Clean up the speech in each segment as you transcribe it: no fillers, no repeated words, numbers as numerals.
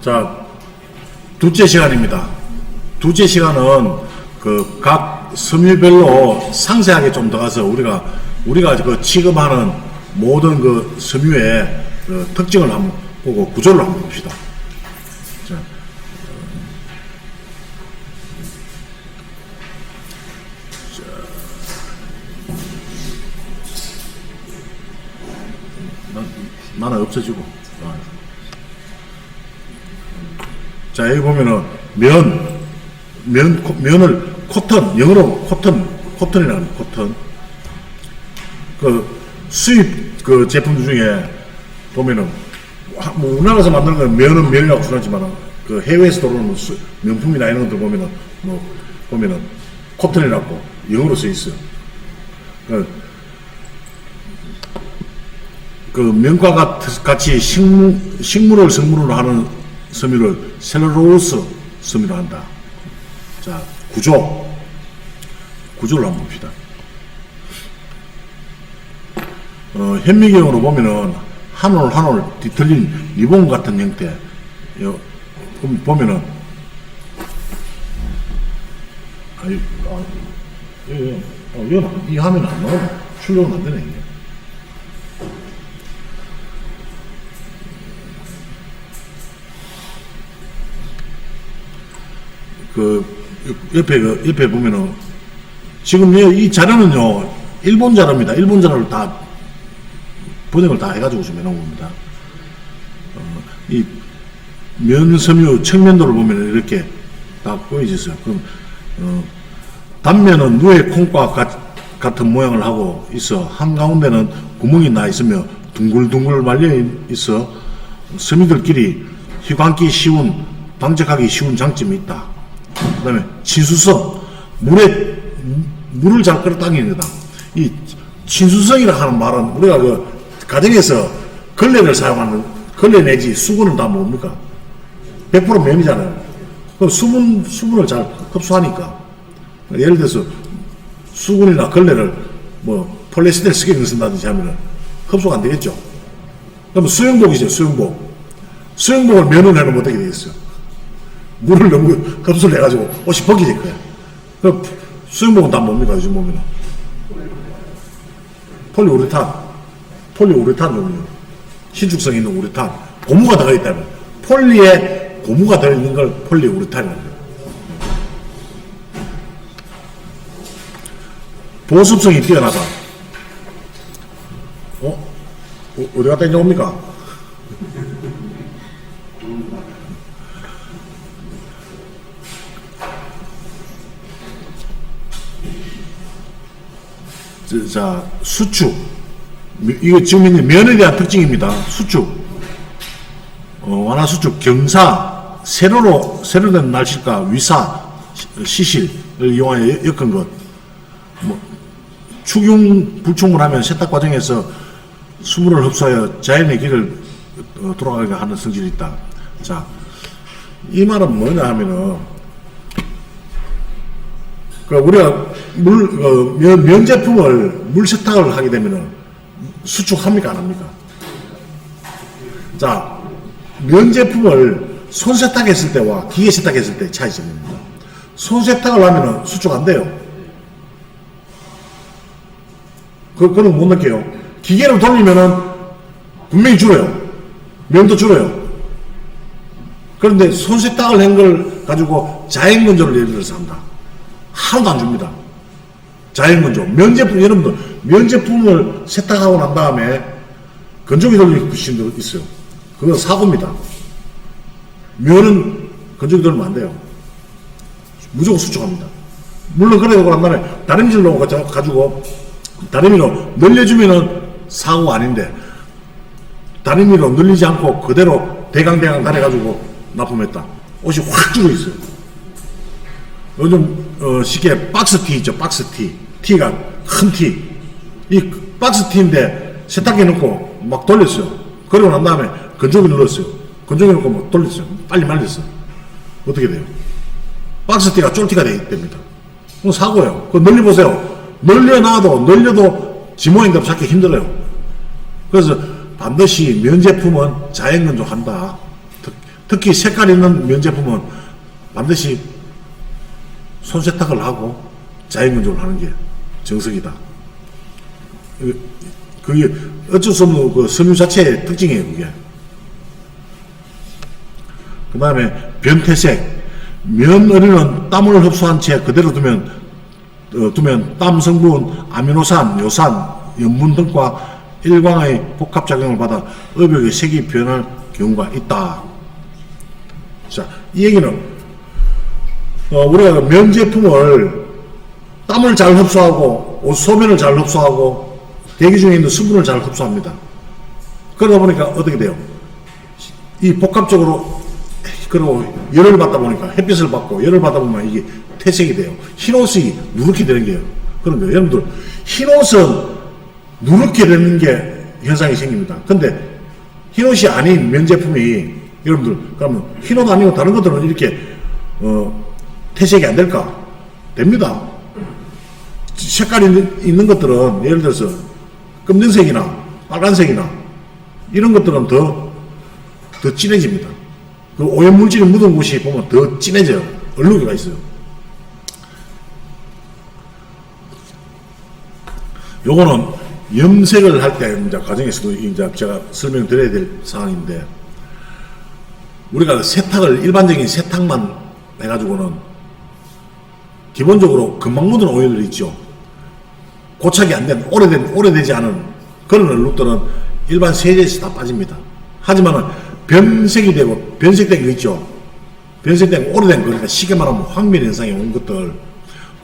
자, 둘째 시간입니다. 둘째 시간은 그 각 섬유별로 상세하게 좀 들어가서 우리가 그 취급하는 모든 그 섬유의 그 특징을 한번 보고 구조를 한번 봅시다. 자, 나는 없어지고. 자, 여기 보면은 면을 코튼, 영어로 코튼이라는 코튼. 그 수입 그 제품 중에 보면은 뭐 우리나라에서 만드는 건 면은 면이라고 쓰지만 그 해외에서 들어오는 명품이나 이런 것들 보면은 뭐 보면은 코튼이라고 영어로 써 있어요. 그 면과 같이 식물을 성분으로 하는 섬유를 셀룰로스 섬유로 한다. 자, 구조를 한번 봅시다. 현미경으로 보면은 한 올 뒤틀린 리본 같은 형태. 보면은 이 화면 안 나오네. 출력은 안 되네. 이게. 옆에 보면은, 지금 이 자료는요, 일본 자료입니다. 일본 자료를 다, 번역을 다 해가지고 좀 해놓은 겁니다. 이 면섬유 측면도를 보면은 이렇게 딱 보여지어요. 그럼, 단면은 누에 콩과 같은 모양을 하고 있어. 한가운데는 구멍이 나 있으며 둥글둥글 말려 있어. 섬유들끼리 휘감기 쉬운, 방적하기 쉬운 장점이 있다. 그 다음에 친수성, 물을 잘 끌어당기는 거다. 이 친수성이라 하는 말은 우리가 그 가정에서 걸레를 사용하는, 걸레 내지 수건은 다 뭡니까? 100% 면이잖아요. 그럼 수분을 잘 흡수하니까. 예를 들어서 수건이나 걸레를 뭐 폴리에스테르 스킨을 쓴다든지 하면은 흡수가 안 되겠죠. 그럼 수영복이죠, 수영복. 수영복을 면을 해놓으면 어떻게 되겠어요? 물을 너무 흡수를 해가지고 옷이 벗겨질 거야. 그럼 수영복은 다 뭡니까, 요즘 보면은? 폴리우레탄 종류. 신축성 있는 우레탄. 고무가 들어가 있다면. 폴리에 고무가 들어있는 걸 폴리우레탄이라고 해요. 보습성이 뛰어나다. 어디 갔다 이제 옵니까? 자, 수축. 이거 지금 있는 면에 대한 특징입니다. 수축. 완화 수축, 경사, 세로된 날씨가 위사, 시실을 이용하여 엮은 것. 축융, 불충을 하면 세탁 과정에서 수분을 흡수하여 자연의 길을 돌아가게 하는 성질이 있다. 자, 이 말은 뭐냐 하면은, 우리가 면 제품을 물 세탁을 하게 되면은 수축합니까, 안 합니까? 자, 면 제품을 손 세탁했을 때와 기계 세탁했을 때 차이점입니다. 손 세탁을 하면은 수축 안 돼요. 그건 못 느껴요. 기계를 돌리면은 분명히 줄어요. 면도 줄어요. 그런데 손 세탁을 한 걸 가지고 자연 건조를 예를 들어서 한다. 하나도 안 줍니다. 자연 건조. 면제품, 여러분들, 면제품을 세탁하고 난 다음에 건조기 돌리는 부신도 있어요. 그건 사고입니다. 면은 건조기 돌리면 안 돼요. 무조건 수축합니다. 물론 그래도 난 다음에 다림질로 가지고 다리미로 늘려주면은 사고가 아닌데, 다리미로 늘리지 않고 그대로 대강대강 달여가지고 납품했다. 옷이 확 줄어 있어요. 요즘 쉽게 박스티 있죠, 박스티. 티가 큰 티. 이 박스티인데 세탁기에 넣고 막 돌렸어요. 그러고 난 다음에 건조기 눌렀어요. 건조기 넣고 막 돌렸어요. 빨리 말렸어요. 어떻게 돼요? 박스티가 쫄티가 됩니다. 그건 사고예요. 그거 늘려보세요. 늘려도 지 모양대로 찾기 힘들어요. 그래서 반드시 면 제품은 자연건조한다. 특히 색깔 있는 면 제품은 반드시 손세탁을 하고 자연건조를 하는 게 정석이다. 그게 어쩔 수 없는 그 섬유 자체의 특징이에요, 그게. 그 다음에 변태색. 면어리는 땀을 흡수한 채 그대로 두면 땀 성분, 아미노산, 요산, 염분 등과 일광의 복합작용을 받아 의벽의 색이 변할 경우가 있다. 자, 이 얘기는 우리가 면 제품을 땀을 잘 흡수하고 소면을 잘 흡수하고 대기 중에 있는 수분을 잘 흡수합니다. 그러다 보니까 어떻게 돼요? 이 복합적으로 그리고 열을 받다 보니까 햇빛을 받고 열을 받다 보면 이게 퇴색이 돼요. 흰 옷이 누렇게 되는 게요. 그런 거예요. 여러분들 흰 옷은 누렇게 되는 게 현상이 생깁니다. 근데 흰 옷이 아닌 면 제품이 여러분들 그러면 흰 옷 아니고 다른 것들은 이렇게 퇴색이 안 될까? 됩니다. 색깔이 있는 것들은 예를 들어서 검정색이나 빨간색이나 이런 것들은 더 진해집니다. 그 오염물질이 묻은 곳이 보면 더 진해져요. 얼룩이가 있어요. 요거는 염색을 할 때 이제 과정에서도 이제 제가 설명드려야 될 사항인데, 우리가 세탁을 일반적인 세탁만 해가지고는 기본적으로 금방 묻은 오일들 있죠. 고착이 안 된 오래되지 않은 그런 얼룩들은 일반 세제에서 다 빠집니다. 하지만은 변색이 되고 변색된 거 있죠. 변색된 오래된 거, 그러니까 쉽게 말하면 황변 현상이 온 것들,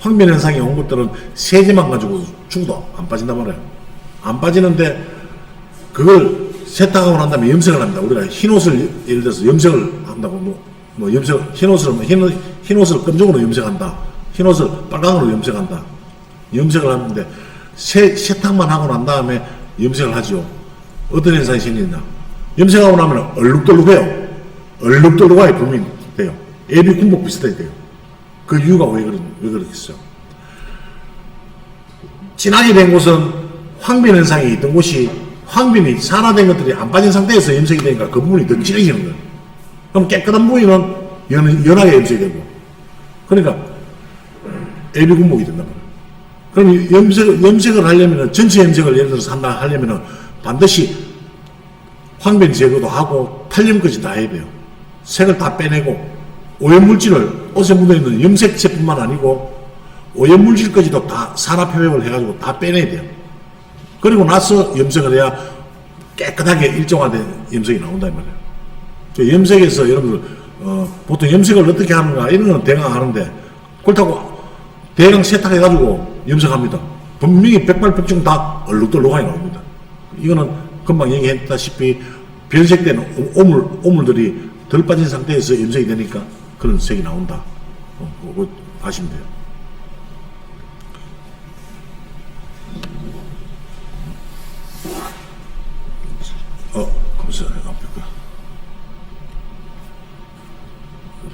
황변 현상이 온 것들은 세제만 가지고 죽어도 안 빠진단 말이에요. 안 빠지는데 그걸 세탁하고 난 다음에 염색을 합니다. 우리가 흰 옷을 예를 들어서 염색을 한다고 흰 옷을 검정으로 염색한다. 흰 옷을 빨강으로 염색한다. 염색을 하는데 세탁만 하고 난 다음에 염색을 하죠. 어떤 현상이 생기느냐? 염색하고 나면 얼룩덜룩해요. 얼룩덜룩하게 분명히 돼요. 애비 군복 비슷하게 돼요. 그 이유가 왜 그러겠어요? 진하게 된 곳은 황변 현상이 있던 곳이 황변이 산화된 것들이 안 빠진 상태에서 염색이 되니까 그 부분이 더 진해지는 거예요. 그럼 깨끗한 부위는 연하게 염색이 되고, 그러니까 애비 군복이 된단 말이에요. 그럼 염색을 하려면, 전체 염색을 예를 들어서 하려면 반드시 황변 제거도 하고 탈염까지 다 해야 돼요. 색을 다 빼내고 오염물질을 옷에 묻어있는 염색제뿐만 아니고 오염물질까지도 다 산화표백을 해가지고 다 빼내야 돼요. 그리고 나서 염색을 해야 깨끗하게 일정화된 염색이 나온다 이 말이에요. 저 염색에서 여러분들 보통 염색을 어떻게 하는가 이런 건 대강 하는데, 그렇다고 대강 세탁해가지고 염색합니다. 분명히 백발백중 다 얼룩덜룩하게 나옵니다. 이거는 금방 얘기했다시피 변색된 오물들이 덜 빠진 상태에서 염색이 되니까 그런 색이 나온다. 그거 아시면 돼요.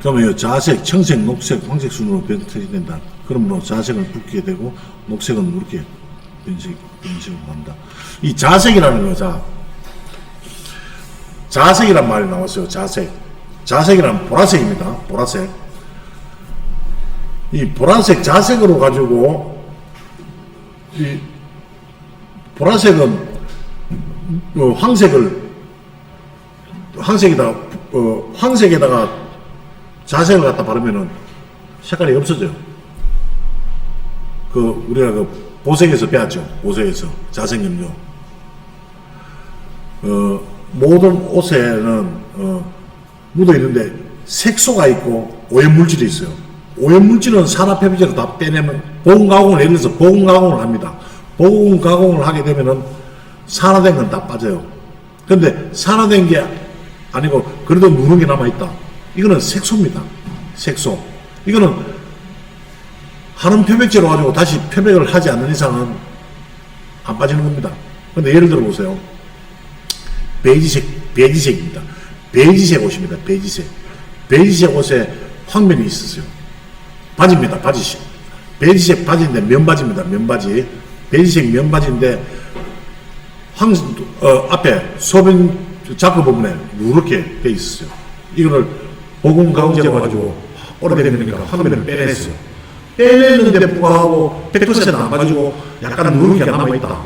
그러면 자색, 청색, 녹색, 황색 순으로 변색이 된다. 그러므로 자색은 붓게 되고 녹색은 이렇게 변색을 한다. 이 자색이라는 거, 자색이란 말이 나왔어요. 자색이란 보라색입니다. 보라색. 이 보라색 자색으로 가지고, 이 보라색은 황색에다가 자색을 갖다 바르면은 색깔이 없어져요. 우리가 보색에서 배웠죠. 보색에서 자색염료. 모든 옷에는 묻어 있는데 색소가 있고 오염물질이 있어요. 오염물질은 산화표백제로 다 빼내면 보온 가공을, 예를 들어서 보온 가공을 합니다. 보온 가공을 하게 되면은 산화된 건 다 빠져요. 근데 산화된 게 아니고 그래도 누런 게 남아 있다. 이거는 색소입니다. 색소. 이거는 하는 표백제로 가지고 다시 표백을 하지 않는 이상은 안 빠지는 겁니다. 근데 예를 들어 보세요. 베이지색입니다. 베이지색 옷입니다. 베이지색 옷에 황변이 있었어요. 바지입니다. 바지색. 베이지색 바지인데 면바지입니다. 면바지. 베이지색 면바지인데 앞에 소변 자크 부분에 누렇게 돼 있었어요. 이거를 보건 가공제 가지고 오래되니까 황면을 빼냈어요. 빼냈는데 불구하고 100%안 빠지고 약간 누렇게 남아있다.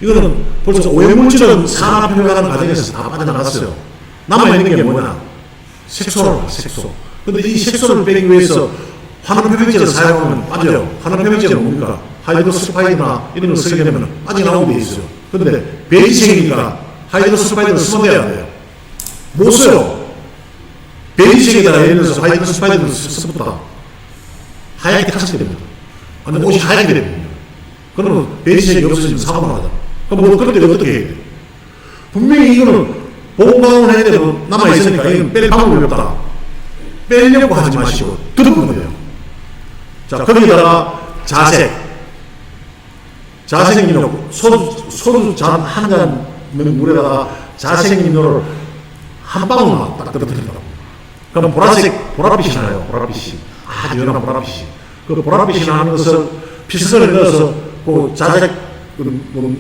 이거는 벌써 오염물질은 산화표현하는 과정에서 다 빠져나갔어요. 남아있는 게 뭐냐? 색소로, 색소. 근데 이 색소를 빼기 위해서 환원표백제를 사용하면 빠져요. 환원표백제는 뭡니까? 하이드로스파이드나 이런 걸 쓰게 되면 빠져나오게 돼 있어요. 근데 베이지색이니까 하이드로스파이드를 쓰면 돼요. 못 써요. 베이지색에다가 예를 들어서 하이드로스파이드를 쓰면 하얗게 탔게 됩니다. 아니, 옷이 하얗게 됩니다. 그러면 베이지색이 없어지면 사고가 나다. 그럼 뭐, 그럴 때 어떻게 해야 돼? 분명히 이거는 보건방을 해야 되고 남아있으니까 이건 뺄 방법이 없다. 빼려고 하지 마시고 들어보면 돼요. 자, 거기다가 자색. 자색염료, 소주 잔 한 잔 물에다가 자색염료를 한 방울만 딱 떨어뜨린다고. 그럼 보라빛이 나요. 보라빛이. 아주 연한 보라빛이. 그 보라빛이 나는 것을 피스를 넣어서 그 자색,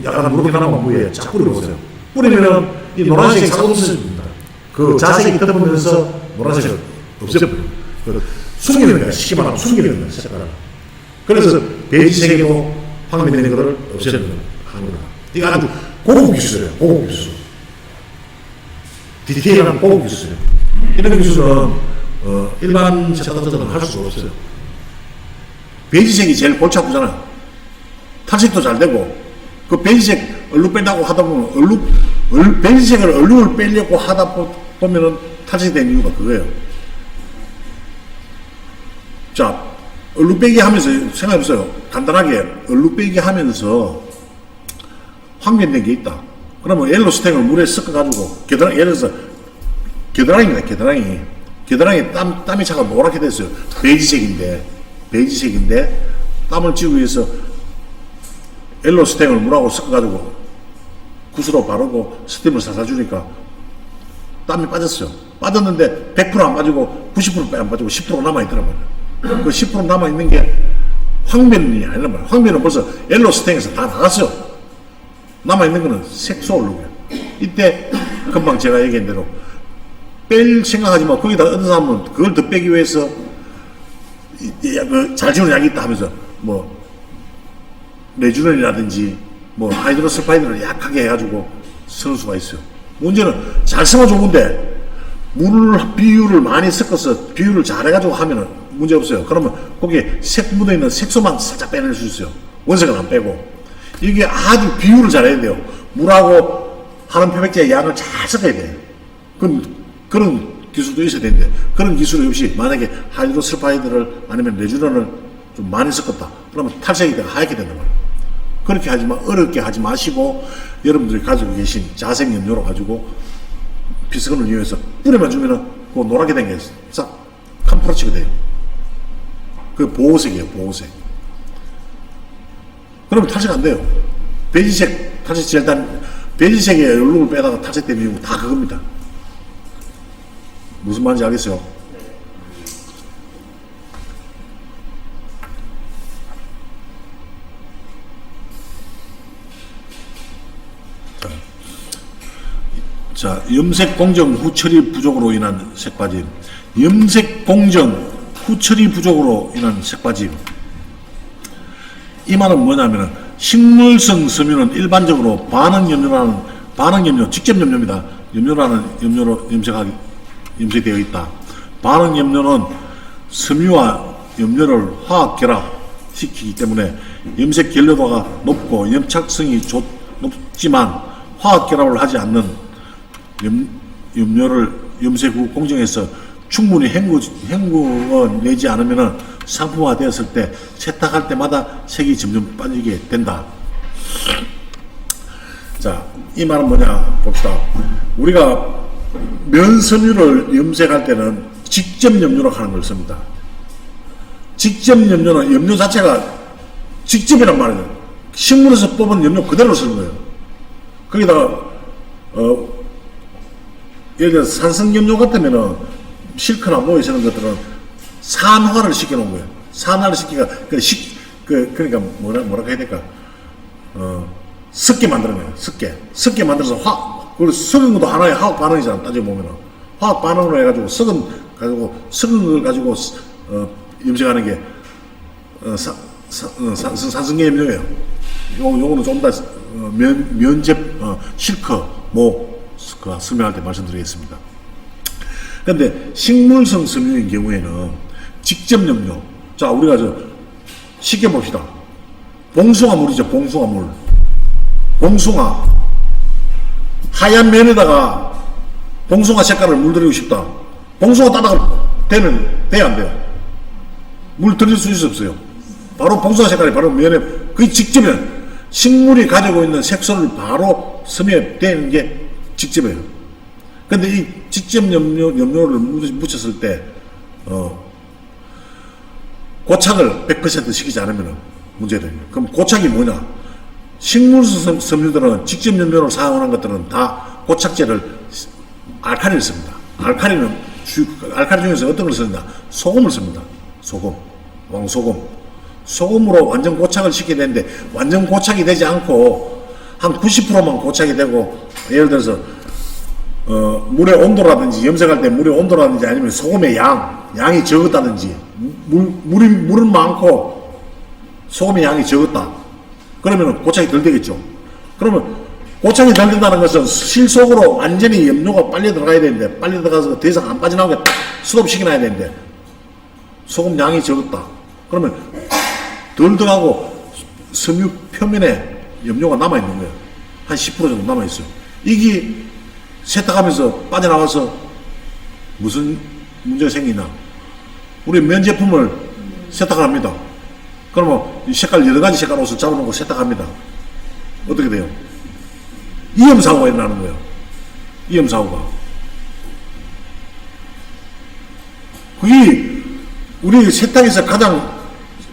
약간 누렇게 나는 무에 쫙 뿌려보세요. 뿌리면은 이 노란색이 싹 없어집니다. 그 자색이 덮으면서 노란색을 없애버려요. 숨기는 거야. 쉽게 말하면 숨기는 거야. 색깔을. 그래서 베이지색에도 황면된 거를 없애는 거야. 이거 아주 고급 기술이에요. 고급 기술. 디테일한 고급 기술이에요. 이런 기술은 일반 제작자들은 할 수가 없어요. 베이지색이 제일 골치 아프잖아요. 탈색도 잘 되고 그 베이지색 얼룩 뺀다고 하다 보면 베이지색을 얼룩을 빼려고 하다 보면은 탈색된 이유가 그거예요. 자, 얼룩 빼기 하면서 생각해보세요. 간단하게 얼룩 빼기 하면서 황변된 게 있다. 그러면 옐로스탱을 물에 섞어가지고 예를 들어서 겨드랑이입니다. 겨드랑이 땀이 차가 노랗게 됐어요. 베이지색인데 땀을 지우기 위해서 옐로스탱을 물하고 섞어가지고 굿으로 바르고 스팀을 살살 주니까 땀이 빠졌어요. 빠졌는데 100%안 빠지고 90%안 빠지고 10% 남아있더란 말이에요. 그 10% 남아있는 게 황변이 아니란 말이에요. 황변은 벌써 옐로스탱에서 다 나갔어요. 남아있는 거는 색소 얼룩이에요. 이때 금방 제가 얘기한 대로 뺄 생각하지만 거기다 어떤 사람은 그걸 더 빼기 위해서 잘 지우는 약이 있다 하면서 뭐 레주넌이라든지 뭐 하이드로스파이드를 약하게 해가지고 쓰는 수가 있어요. 문제는 잘 쓰면 좋은데 물 비율을 많이 섞어서 비율을 잘 해가지고 하면은 문제 없어요. 그러면 거기에 색 묻어있는 색소만 살짝 빼낼 수 있어요. 원색은 안 빼고. 이게 아주 비율을 잘 해야 돼요. 물하고 하는 표백제의 양을 잘 섞어야 돼요. 그런 기술도 있어야 되는데 그런 기술이 없이 만약에 하이드로스파이드를 아니면 레주넌을 좀 많이 섞었다. 그러면 탈색이 되고 하얗게 된단 말이에요. 그렇게 하지만 어렵게 하지 마시고 여러분들이 가지고 계신 자색염료로 가지고 피스건을 이용해서 뿌려만 주면은 그 노랗게 된 게 싹 캄프라치가 돼요. 그 보호색이에요. 보호색. 그러면 탈색 안 돼요. 베이지색 탈색 일단 베이지색에 얼룩을 빼다가 탈색된 이유 다 그겁니다. 무슨 말인지 알겠어요? 자, 염색 공정 후 처리 부족으로 인한 색빠짐. 염색 공정 후 처리 부족으로 인한 색빠짐. 이 말은 뭐냐면은 식물성 섬유는 일반적으로 반응염료, 직접 염료입니다. 염료라는 염료로 염색되어 있다. 반응염료는 섬유와 염료를 화학 결합시키기 때문에 염색 결로도가 높고 염착성이 높지만 화학 결합을 하지 않는 염료를 염색 후 공정에서 충분히 헹구어 내지 않으면 상품화 되었을 때 세탁할 때마다 색이 점점 빠지게 된다. 자, 이 말은 뭐냐 봅시다. 우리가 면섬유를 염색할 때는 직접 염료로 하는 걸 씁니다. 직접 염료는 염료 자체가 직접이란 말이에요. 식물에서 뽑은 염료 그대로 쓰는 거예요. 거기다가 예를 들어서 산성염료 같으면은 실크나 뭐에 쓰는 것들은 산화를 시켜놓은 거예요. 산화를 시키니까 그러니까 뭐라고 해야 될까? 섞게 만드는 거예요. 섞게 만들어서 그리고 섞은 것도 하나의 화학 반응이잖아. 따지고 보면은 화학 반응으로 해가지고 섞은 걸 가지고 염색하는 게 산성계 염료예요. 요거는 좀 더 실크 설명할 때 말씀드리겠습니다. 근데 식물성 섬유인 경우에는 직접 염료. 자, 우리가 쉽게 봅시다. 봉숭아 물이죠. 봉숭아. 하얀 면에다가 봉숭아 색깔을 물들이고 싶다. 봉숭아 따다가 돼야 안 돼요. 물 들일 수 있어 없어요. 바로 봉숭아 색깔이 바로 면에, 그게 직접이에요. 식물이 가지고 있는 색소를 바로 섬유에 대는 게 직접이에요. 근데 이 직접 염료를 묻혔을 때, 고착을 100% 시키지 않으면 문제가 됩니다. 그럼 고착이 뭐냐? 식물성 섬유들은 직접 염료를 사용하는 것들은 다 고착제를 알칼리를 씁니다. 알칼리 중에서 어떤 걸 쓰느냐? 소금을 씁니다. 왕소금. 소금으로 완전 고착을 시켜야 되는데 완전 고착이 되지 않고 한 90%만 고착이 되고, 예를 들어서 물의 온도라든지 염색할 때 물의 온도라든지 아니면 소금의 양이 적었다든지 물은 많고 소금의 양이 적었다. 그러면 고착이 덜 되겠죠. 그러면 고착이 덜 된다는 것은 실속으로 완전히 염료가 빨리 들어가야 되는데, 빨리 들어가서 더 이상 안 빠져나오게 딱 스톱시켜놔야 되는데 소금 양이 적었다. 그러면 덜 들어가고 섬유 표면에 염료가 남아있는 거예요. 한 10% 정도 남아있어요. 이게 세탁하면서 빠져나와서 무슨 문제가 생기나? 우리 면 제품을 세탁을 합니다. 그러면 이 색깔, 여러 가지 색깔 옷을 잡아놓고 세탁합니다. 어떻게 돼요? 이염사고가 일어나는 거예요. 이염사고가. 그게 우리 세탁에서 가장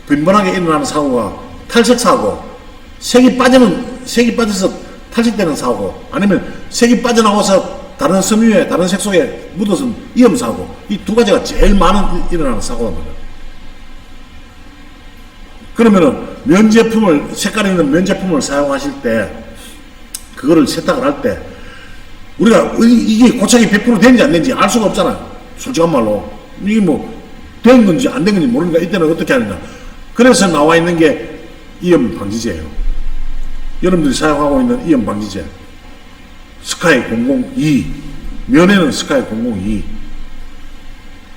빈번하게 일어나는 사고가 탈색사고, 색이 빠져서 탈색되는 사고, 아니면 색이 빠져나와서 다른 섬유에, 다른 색소에 묻어서 이염사고, 이 두 가지가 제일 많은 일어나는 사고란 말이에요. 그러면은 색깔 있는 면 제품을 사용하실 때, 그거를 세탁을 할 때, 우리가 이게 고착이 100% 되는지 안 되는지 알 수가 없잖아요. 솔직한 말로. 이게 된 건지 안 된 건지 모르니까 이때는 어떻게 하느냐. 그래서 나와 있는 게 이염 방지제예요. 여러분들이 사용하고 있는 이염 방지제. 스카이 002. 면에는 스카이 002.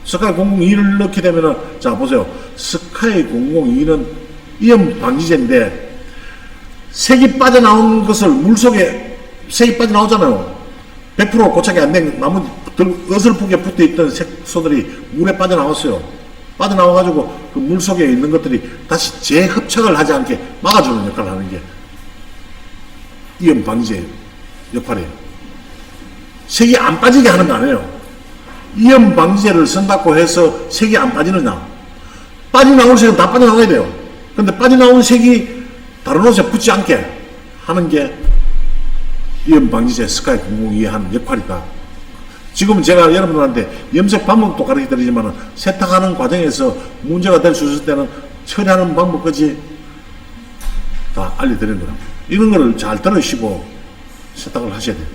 스카이 002를 넣게 되면은, 자, 보세요. 스카이 002는 이염 방지제인데, 색이 빠져나온 것을 물속에, 색이 빠져나오잖아요. 100% 고착이 안 된 나머지 어설프게 붙어있던 색소들이 물에 빠져나왔어요. 빠져나와가지고 그 물속에 있는 것들이 다시 재흡착을 하지 않게 막아주는 역할을 하는 게 이염 방지제 역할이에요. 색이 안 빠지게 하는 거 아니에요. 이염 방지제를 쓴다고 해서 색이 안 빠지느냐? 빠져나올 색은 다 빠져나가야 돼요. 근데 빠져나온 색이 다른 옷에 붙지 않게 하는 게 이염 방지제 스카이 002의 한 역할이다. 지금 제가 여러분들한테 염색 방법도 가르쳐 드리지만 세탁하는 과정에서 문제가 될 수 있을 때는 처리하는 방법까지 다 알려드리는 거라. 이런 거를 잘 들으시고 세탁을 하셔야 돼요.